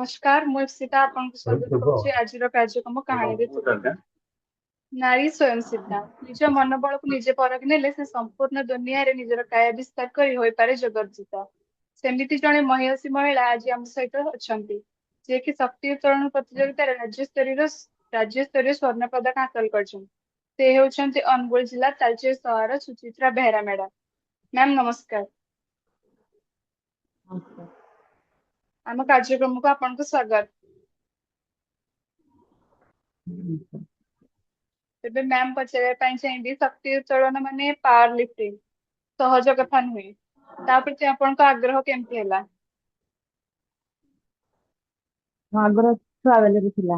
नमस्कार ମୁଁ ଇପ୍ସିତା ଆପଣଙ୍କୁ ସ୍ୱାଗତ କରୁଛି ଆଜିର କାର୍ଯ୍ୟକ୍ରମ କାହାଣୀରେ ତୁ। ନାରୀ ସ୍ୱୟଂ ସିଦ୍ଧା ନିଜ ମନୋବଳକୁ ନିଜେ ପରଖି ନେଲେ ସେ ସମ୍ପୂର୍ଣ୍ଣ ଦୁନିଆରେ ନିଜର କାୟା ବିସ୍ତାର କରି ହୋଇପାରେ ଜଗର୍ଜିତ। ସେମିତି ଜଣେ ମହିୟସୀ ମହିଳା ଆଜି ଆମ ସହିତ ଅଛନ୍ତି ଯିଏକି ଶକ୍ତି ଉତ୍ତୋଳନ ପ୍ରତିଯୋଗିତାରେ ରାଜ୍ୟସ୍ତରୀୟ ସ୍ୱର୍ଣ୍ଣ ପଦକ ହାସଲ କରିଛନ୍ତି। ସେ ହେଉଛନ୍ତି ଅନୁଗୁଳ ଜିଲ୍ଲା ତାଳଚେର ସହର ସୁଚିତ୍ରା ବେହେରା ମ୍ୟାଡାମ। ମ୍ୟାମ୍ ନମସ୍କାର। ଆଚ୍ଛା। ଆମ କାର୍ଯ୍ୟକ୍ରମକୁ ଆପଣଙ୍କୁ ସ୍ୱାଗତ। ତେବେ ମ୍ୟାମ୍ ପଚାରିବା ପାଇଁ ଚାହିଁବି ଶକ୍ତି ଉତ୍ତୋଳନ ମାନେ ପାୱାର ଲିଫ୍ଟିଂ ସହଜ କଥା ନୁହେଁ। ତା ପ୍ରତି ଆପଣଙ୍କ ଆଗ୍ରହ କେମିତି ହେଲା? ମୋ ଆଗ୍ରହ ଛୁଆ ବେଳରୁ ଥିଲା,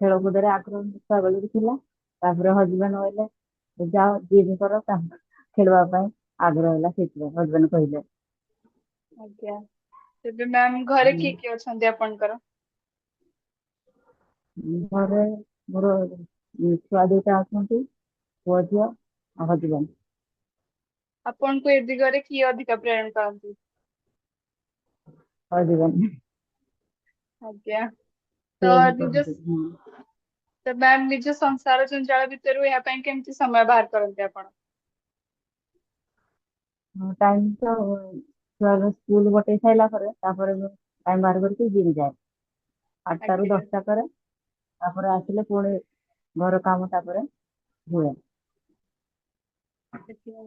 ଖେଳକୁଦରେ ଆଗ୍ରହ ଛୁଆ ବେଳରୁ ଥିଲା। ତାପରେ ହଜବେଣ୍ଡ କହିଲେ ଯାଅ ଜିମ୍ କର, ଖେଳିବା ପାଇଁ ଆଗ୍ରହ ହେଲା, ସେଇଥିପାଇଁ ହଜବେଣ୍ଡ କହିଲେ। ଆଜ୍ଞା। ତେବେ ମ୍ୟାମ୍ ଘରେ କିଏ କିଏ ଅଛନ୍ତି ଆପଣଙ୍କର? ଘରେ ମୋର ଛୁଆ ଦୁଇଟା ଅଛନ୍ତି, ପୁଅ ଝିଅ ଆଉ ହଜବେଣ୍ଡ। ଆପଣଙ୍କୁ ଏ ଦିଗରେ କିଏ ଅଧିକ ପ୍ରେରଣା କରନ୍ତି? ହଜବେଣ୍ଡ। ଆଜ୍ଞା। ତ ସେ ହିଁ ନିଜ କରନ୍ତି। ତ ମ୍ୟାମ୍ ନିଜ ସଂସାର ଜଞ୍ଜାଳ ଭିତରୁ ଏହା ପାଇଁ କେମିତି ସମୟ ବାହାର କରନ୍ତି ଆପଣ? ଟାଇମ୍ ତ ଛୁଆର ସ୍କୁଲ ପଠେଇ ସାରିଲା ପରେ ତାପରେ ଟାଇମ୍ ବାହାର କରିକି ଜିମ୍ ଯାଏ। 8ଟାରୁ ଆଜ୍ଞା 10ଟା କରେ, ତାପରେ ଆସିଲେ ପୁଣି ଘର କାମ ତାପରେ ହୁଏ। ଆଜ୍ଞା।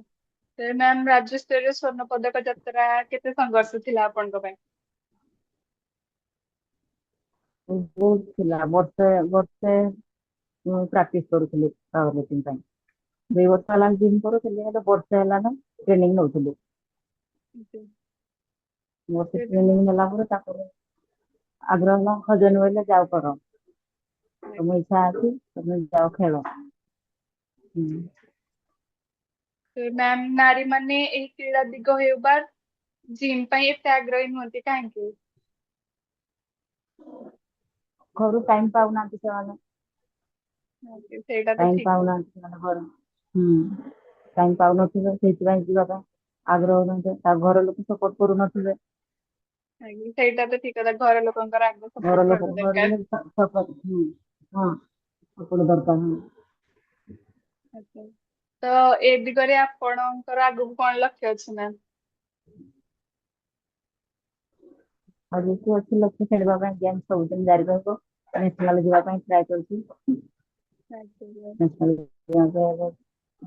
ତ ମ୍ୟାମ୍ ରାଜ୍ୟସ୍ତରୀୟ ସ୍ୱର୍ଣ୍ଣ ପଦକ ଯାତ୍ରା କେତେ ସଂଘର୍ଷ ଥିଲା ଆପଣଙ୍କ ପାଇଁ? ବହୁତ ଥିଲା, ବର୍ଷେ ବର୍ଷେ ମୁଁ ପ୍ରାକ୍ଟିସ କରୁଥିଲି ପାୱାର ଲିଫ୍ଟିଂ ପାଇଁ। 2 ବର୍ଷ ହେଲା ଜିମ୍ କରୁଥିଲି, ହେଲେ ବର୍ଷେ ହେଲା ଟ୍ରେନିଂ ନଉଥିଲି। ଆଜ୍ଞା। ବର୍ଷେ ତେବେ ଟ୍ରେନିଂ ନେଲା ପରେ ତାପରେ ଆଗ୍ରହ ହେଲା, ହଜବେଣ୍ଡ କହିଲେ ଯାଅ କର, ତମ ଆଜ୍ଞା। ଇଚ୍ଛା ଅଛି ତମେ ଯାଅ ଖେଳ। ମ୍ୟାମ୍ ନାରୀ ମାନେ ଏହି କ୍ରୀଡା ଦିଗ ହେବା ଜିମ୍ ପାଇଁ ଏତେ ଆଗ୍ରହୀ ନୁହନ୍ତି କାହିଁକି? ଘରୁ ଟାଇମ୍ ପାଉନାହାନ୍ତି ସେମାନେ। ସେଇଟା ତ ଟାଇମ୍ ଠିକ କଥା। ପାଉନାହାନ୍ତି ସେମାନେ ଘରୁ। ଟାଇମ୍ ପାଉନଥିବେ, ସେଇଥିପାଇଁ ଯିବା ପାଇଁ ଆଗ୍ରହ ହଉନଥିବେ, ତା ଘର ଲୋକ ସପୋର୍ଟ କରୁନଥିବେ। ଆଜ୍ଞା ସେଇଟା ତ ଠିକ କଥା, ଘର ଲୋକଙ୍କର ଆଗ ଘର ସପୋର୍ଟ ଲୋକ ରହିବା ଘର ଦରକାର। ଲୋକ ହଁ ସପୋର୍ଟ ଦରକାର। ଆଜ୍ଞା। ତ ଏ ଦିଗରେ ଆପଣଙ୍କର ଆଗକୁ କଣ ଲକ୍ଷ୍ୟ ଅଛି ମ୍ୟାମ୍? ଆଗକୁ ଅଛି ଲକ୍ଷ୍ୟ ଖେଳିବା ପାଇଁ, ଗେମ୍ ସବୁଦିନ ଜାରି ରହିବ, ନ୍ୟାସନାଲ ଯିବା ପାଇଁ ଟ୍ରାଏ କରୁଛି। ଆଜ୍ଞା।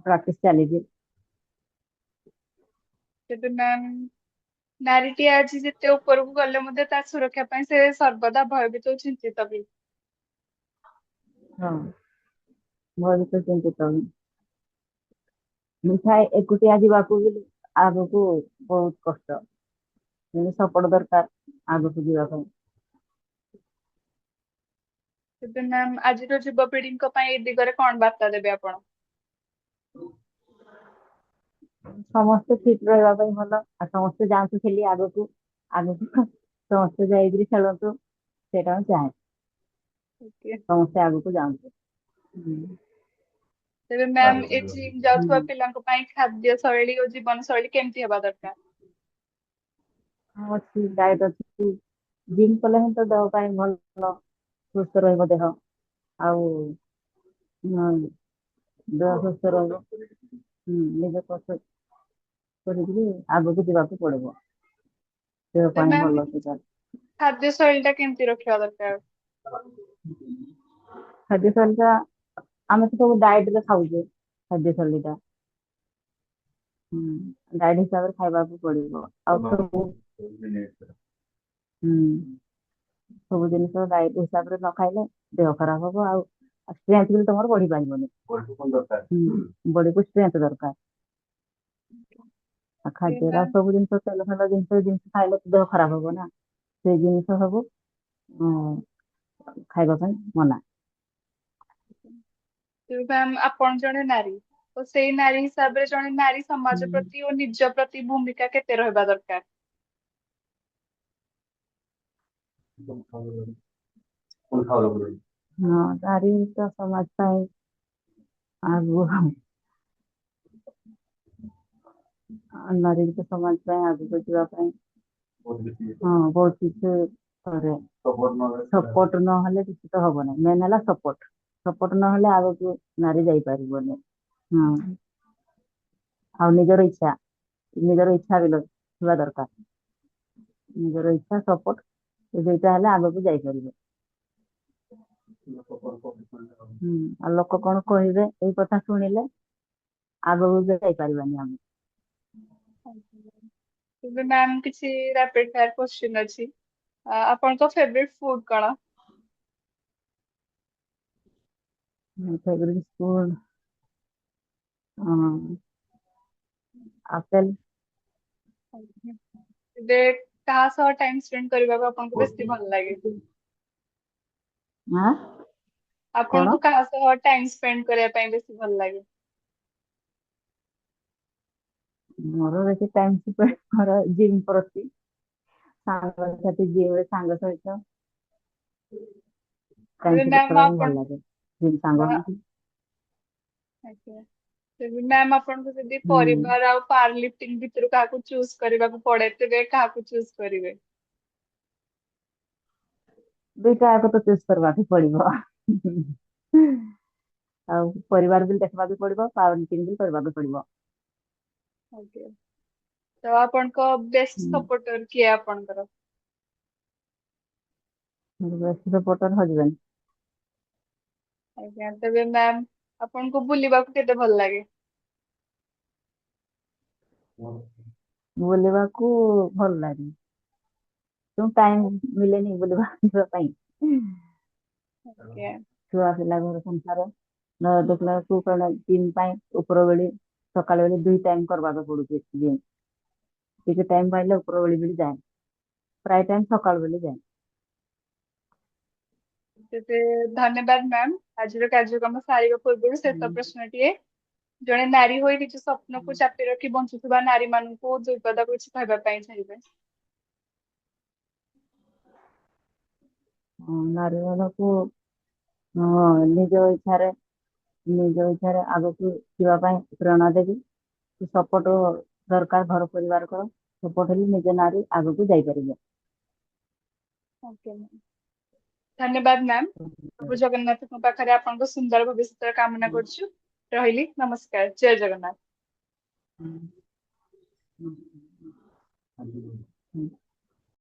ପ୍ରାକ୍ଟିସ ଚାଲିଛି। ତେବେ ମ୍ୟାମ୍ ନାରୀଟିଏ ଆଜି ଯେତେ ଉପରକୁ ଗଲେ ମଧ୍ୟ ତା ସୁରକ୍ଷା ପାଇଁ ସେ ସର୍ବଦା ଭୟଭୀତ ଓ ଚିନ୍ତିତ ବି। ହଁ ଭବିଷ୍ୟତ ଚିନ୍ତିତ। ମୁଁ ଥାଏ ଏକୁଟିଆ ଯିବାକୁ ବି ଆଗକୁ ବହୁତ କଷ୍ଟ। ସପୋର୍ଟ ଦରକାର ଆଗକୁ ଯିବା ପାଇଁ। ତେବେ ମ୍ୟାମ୍ ଆଜିର ଯୁବପିଢିଙ୍କ ପାଇଁ ଏ ଦିଗରେ କଣ ବାର୍ତ୍ତା ଦେବେ ଆପଣ? ସମସ୍ତେ ଫିଟ୍ ରହିବା ପାଇଁ ଭଲ, ଆଉ ସମସ୍ତେ ଯାଆନ୍ତୁ ଖେଳି ଆଗକୁ। ଆଗକୁ ସମସ୍ତେ ଯାଇକିରି ଖେଳନ୍ତୁ, ସେଇଟା ମୁଁ ଚାହେଁ। ଓକେ। ସମସ୍ତେ ଆଗକୁ ଯାଆନ୍ତୁ। ତେବେ ମ୍ୟାମ୍ ଏ ଜିମ୍ ଯାଉଥିବା ପିଲାଙ୍କ ପାଇଁ ଖାଦ୍ୟ ଶୈଳୀ ଓ ଜୀବନ ଶୈଳୀ କେମିତି ହେବା ଦରକାର? ହଁ ଅଛି, ଡାଏଟ ଅଛି, ଜିମ୍ କଲେ ହିଁ ତ ଦେହ ପାଇଁ ଭଲ। ସୁସ୍ଥ ରହିବ ଦେହ, ଆଉ ଦେହ ସୁସ୍ଥ ରହିବ। ନିଜ କରିକିରି ଆଗକୁ ଯିବାକୁ ପଡିବ, ଦେହ ତେବେ ପାଇଁ ମ୍ୟାମ୍ ଭଲ ସେଟା। ଖାଦ୍ୟ ଶୈଳୀ ଟା କେମିତି ରଖିବା ଦରକାର? ଖାଦ୍ୟଶୈଳୀଟା ଆମେ ତ ସବୁ ଡାଏଟରେ ଖାଉଛେ, ଖାଦ୍ୟଶୈଳୀଟା। ଡାଏଟ ହିସାବରେ ଖାଇବାକୁ ପଡିବ, ଆଉ ସବୁ ସବୁ ଜିନିଷ ଡାଏଟ ହିସାବରେ ନ ଖାଇଲେ ଦେହ ଖରାପ ହବ, ଆଉ ଷ୍ଟ୍ରେଂଥ ବି ତମର ବଢି ପାରିବନି। ବଡିକୁ ଷ୍ଟ୍ରେଂଥ ଦରକାର। ଆଉ ତେବେ ଖାଦ୍ୟର ମ୍ୟାମ୍ ସବୁ ଜିନିଷ ତେଲ ଫେଲ ଜିନିଷ ଖାଇଲେ ଦେହ ଖରାପ ହବ ନା, ସେଇ ଜିନିଷ ସବୁ ଖାଇବା ପାଇଁ ମନା। ମ୍ୟାମ୍ ଆପଣ ଜଣେ ନାରୀ, ତ ସେଇ ନାରୀ ହିସାବରେ ଜଣେ ନାରୀ ସମାଜ ପ୍ରତି ଓ ନିଜ ପ୍ରତି ଭୂମିକା କେତେ ରହିବା ଦରକାର? ହଁ ନାରୀ ତ ସମାଜ ପାଇଁ ଆଗୁ ନାରୀ ତ ସମାଜ ପାଇଁ ଆଗକୁ ଯିବା ପାଇଁ ହଁ ବହୁତ କିଛି ପରେ ସପୋର୍ଟ ନହେଲେ କିଛି ତ ହବ ନାହିଁ। ମେନ୍ ହେଲା ସପୋର୍ଟ। ସପୋର୍ଟ ନହେଲେ ଆଗକୁ ନାରୀ ଯାଇପାରିବନି। ହଁ, ଆଉ ନିଜର ଇଚ୍ଛା ବି ଥିବା ଦରକାର। ନିଜର ଇଚ୍ଛା ସପୋର୍ଟ ଏ ଦୁଇଟା ହେଲେ ଆଗକୁ ଯାଇପାରିବ। ଆଉ ଲୋକ କଣ କହିବେ ଏଇ କଥା ଶୁଣିଲେ ଆଗକୁ ଯାଇପାରିବାନି ଆମେ। ଏବେ ମ୍ୟାମ୍ କିଛି ରାପିଡ ଫାୟାର କ୍ୱେଶ୍ଚିନ୍ ଅଛି। ଆପଣଙ୍କ ଫେଭରେଟ୍ ଫୁଡ୍ କଣ? Favourite food apple. ଏବେ କାହା ସହ ଟାଇମ ସ୍ପେଣ୍ଡ କରିବାକୁ ଆପଣଙ୍କୁ ବେଶୀ ଭଲ ଲାଗେ? ଆଁ କଣ ଆପଣଙ୍କୁ କାହା ସହ ଟାଇମ ସ୍ପେଣ୍ଡ କରିବା ପାଇଁ ବେଶୀ ଭଲ ଲାଗେ? ମୋର ବେଶୀ ଟାଇମ ସ୍ପେଣ୍ଡ ମୋର ଜିମ୍ ପ୍ରତି ସାଙ୍ଗସାଥି ଜିମ୍ ରେ ସାଙ୍ଗ ସହିତ ଟାଇମ ଏବେ ସ୍ପେଣ୍ଡ ମ୍ୟାମ୍ କରିବା ପାଇଁ ଭଲ ଆପଣ ଲାଗେ। ଜିମ୍ ସାଙ୍ଗ ହୁଅନ୍ତି। ଆଜ୍ଞା। ତେବେ ମ୍ୟାମ୍ ଆପଣଙ୍କୁ ଯଦି ହୁଁ ପରିବାର ଆଉ ପାୱାର ଲିଫ୍ଟିଂ ଭିତରୁ କାହାକୁ ଚୁଜ କରିବାକୁ ପଡେ ତେବେ କାହାକୁ ଚୁଜ କରିବେ? ଦୁଇଟା ଯାକ ତ ଚୁଜ କରିବାକୁ ପଡିବ। ଆଉ ପରିବାର ବି ଦେଖିବାକୁ ପଡିବ, ପାୱାର ଲିଫ୍ଟିଂ ବି କରିବାକୁ ପଡିବ। ଆଜ୍ଞା। ତ ଆପଣଙ୍କ ବେଷ୍ଟ ହୁଁ। ସପୋର୍ଟର କିଏ ଆପଣଙ୍କର? Best supporter husband. ଆଜ୍ଞା। ତେବେ ମ୍ୟାମ୍ ଆପଣଙ୍କୁ ବୁଲିବାକୁ କେତେ ଭଲ ଲାଗେ? ବୁଲିବାକୁ ଭଲ ଲାଗେ। କିନ୍ତୁ ଟାଇମ ମିଳେନି ବୁଲିବା ଯିବା ପାଇଁ। ଆଜ୍ଞା। ଛୁଆ ପିଲା ଘର ସଂସାର ନ ଦେଖିଲା ବେଳକୁ କହିଲା ଜିମ୍ ପାଇଁ ଉପର ବେଳି ସକାଳ ବେଳେ 2 ଟାଇମ କରିବାକୁ ପଡୁଛି ଜିମ୍। ଟିକେ ଟାଇମ ପାଇଲେ ଉପର ବେଳି ବି ଯାଏ। ପ୍ରାୟ ଟାଇମ ସକାଳ ବେଳି ଯାଏ। ତେବେ ଧନ୍ୟବାଦ ମ୍ୟାମ୍। ଆଜିର କାର୍ଯ୍ୟକ୍ରମ ସାରିବା ପୂର୍ବରୁ ଶେଷ ହୁଁ। ପ୍ରଶ୍ନଟିଏ। ଜଣେ ନାରୀ ହୋଇ ନିଜ ସ୍ୱପ୍ନକୁ ଚାପି ରଖି ବଞ୍ଚୁଥିବା ନାରୀ ମାନଙ୍କୁ ଦୁଇ ପଦ କିଛି କହିବା ପାଇଁ ଚାହିଁବେ? ନାରୀ ମାନଙ୍କୁ ନିଜ ଇଚ୍ଛାରେ ଆଗକୁ ଯିବା ପାଇଁ ପ୍ରେରଣା ଦେବି। ସପୋର୍ଟ ଦରକାର ଘର ପରିବାରଙ୍କର ସପୋର୍ଟ ହେଲେ ନିଜ ନାରୀ ଆଗକୁ ଯାଇପାରିବ। Okay ma'am. ଧନ୍ୟବାଦ ମ୍ୟାମ୍। ପ୍ରଭୁ ଜଗନ୍ନାଥଙ୍କ ପାଖରେ ଆପଣଙ୍କ ସୁନ୍ଦର ଭବିଷ୍ୟତର କାମନା କରୁଛୁ। ରହିଲି, ନମସ୍କାର, ଜୟ ଜଗନ୍ନାଥ। ହୁଁ।